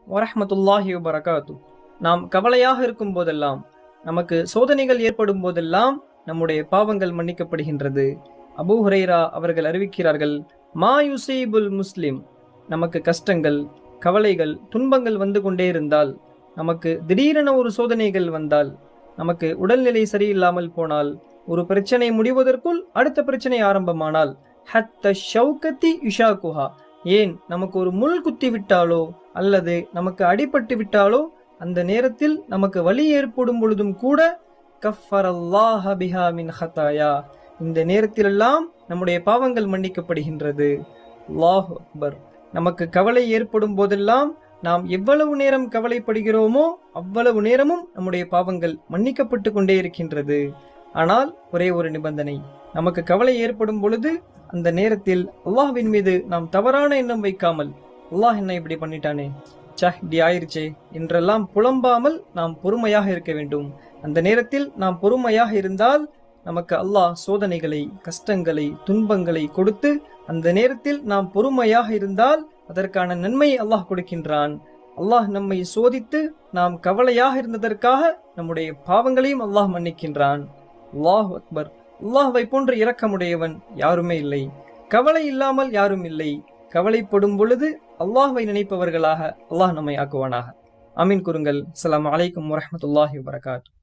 வரஹ்மத்துல்லாஹி வபரகாத்து. நாம் கவலையாக இருக்கும் போதெல்லாம், நமக்கு சோதனைகள் ஏற்படும் போதெல்லாம் நம்முடைய பாவங்கள் மன்னிக்கப்படுகின்றது. அபூ ஹுரைரா அவர்கள் அறிவிக்கிறார்கள், மா யுசீபுல் முஸ்லிம், நமக்கு கஷ்டங்கள், கவலைகள், துன்பங்கள் வந்து கொண்டே இருந்தால், நமக்கு திடீரென ஒரு சோதனைகள் வந்தால், நமக்கு உடல்நிலை சரியில்லாமல் போனால், ஒரு பிரச்சனை முடிவதற்குள் அடுத்த பிரச்சனை ஆரம்பமானால், ஹத்த ஷௌகத்தி யுஷாகுஹா, ஏன் நமக்கு ஒரு முள் குத்தி விட்டாலோ அல்லது நமக்கு அடிபட்டு விட்டாலோ அந்த நேரத்தில் நமக்கு வலி ஏற்படும் பொழுதும் கூட, கஃபரல்லாஹ பிஹா மின் ஹதாயா, இந்த நேரத்திலெல்லாம் நம்முடைய பாவங்கள் மன்னிக்கப்படுகின்றது. அல்லாஹு அக்பர். நமக்கு கவலை ஏற்படும் போதெல்லாம் நாம் எவ்வளவு நேரம் கவலைப்படுகிறோமோ அவ்வளவு நேரமும் நம்முடைய பாவங்கள் மன்னிக்கப்பட்டு கொண்டே இருக்கின்றது. ஆனால் ஒரே ஒரு நிபந்தனை, நமக்கு கவலை ஏற்படும் பொழுது அந்த நேரத்தில் அல்லாஹ்வின் மீது நாம் தவறான எண்ணம் வைக்காமல், அல்லாஹ் என்ன இப்படி பண்ணிட்டானே, இப்படி ஆயிருச்சே என்றெல்லாம் புலம்பாமல் நாம் பொறுமையாக இருக்க வேண்டும். அந்த நேரத்தில் நாம் பொறுமையாக இருந்தால் நமக்கு அல்லாஹ் சோதனைகளை, கஷ்டங்களை, துன்பங்களை கொடுத்து, அந்த நேரத்தில் நாம் பொறுமையாக இருந்தால் அதற்கான நன்மையை அல்லாஹ் கொடுக்கின்றான். அல்லாஹ் நம்மை சோதித்து நாம் கவலையாக இருந்ததற்காக நம்முடைய பாவங்களையும் அல்லாஹ் மன்னிக்கின்றான். அல்லாஹு அக்பர். அல்லாஹ்வை போன்று இரக்கமுடையவன் யாருமே இல்லை. கவலை இல்லாமல் யாரும் இல்லை. கவலைப்படும் பொழுது அல்லாஹ்வை நினைப்பவர்களாக அல்லாஹ் நம்மை ஆக்குவானாக. ஆமீன் கூறுங்கள். அஸ்ஸலாமு அலைக்கும் வரஹ்மத்துல்லாஹி வபரகாத்துஹு.